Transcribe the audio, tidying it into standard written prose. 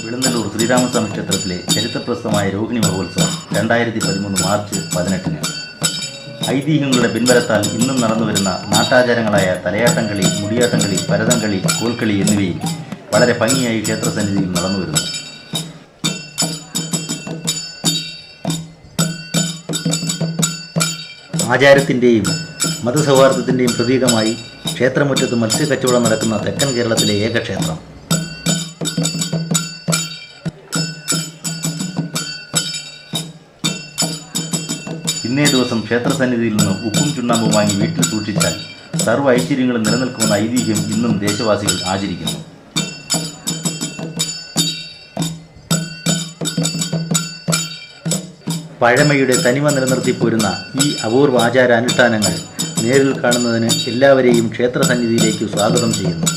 വിളുന്നല്ലൂർ ശ്രീരാമസ്വാമി ക്ഷേത്രത്തിലെ ചരിത്രപ്രസിദ്ധമായ രോഹിണി മഹോത്സവം 2013 മാർച്ച് 18-ന് ഐതിഹ്യങ്ങളുടെ പിൻബലത്താൽ ഇന്നും നടന്നുവരുന്ന നാട്ടാചാരങ്ങളായ തലയാട്ടംകളി, മുടിയാട്ടംകളി, പരതംകളി, കോൽക്കളി എന്നിവയും വളരെ ഭംഗിയായി ക്ഷേത്രസന്നിധിയിൽ നടന്നുവരുന്നു. ആചാരത്തിൻ്റെയും മതസൗഹാർദ്ദത്തിൻ്റെയും പ്രതീകമായി ക്ഷേത്രമുറ്റത്ത് മത്സ്യക്കച്ചവടം നടക്കുന്ന തെക്കൻ കേരളത്തിലെ ഏക ക്ഷേത്രം. ഇന്നേ ദിവസം ക്ഷേത്രസന്നിധിയിൽ നിന്ന് ഉപ്പും ചുണ്ണാമ്പും വാങ്ങി വീട്ടിൽ സൂക്ഷിച്ചാൽ സർവ്വ ഐശ്വര്യങ്ങളും നിലനിൽക്കുമെന്ന ഐതിഹ്യം ഇന്നും ദേശവാസികൾ ആചരിക്കുന്നു. പഴമയുടെ തനിമ നിലനിർത്തിപ്പോരുന്ന ഈ അപൂർവ ആചാരാനുഷ്ഠാനങ്ങൾ നേരിൽ കാണുന്നതിന് എല്ലാവരെയും ക്ഷേത്രസന്നിധിയിലേക്ക് സ്വാഗതം ചെയ്യുന്നു.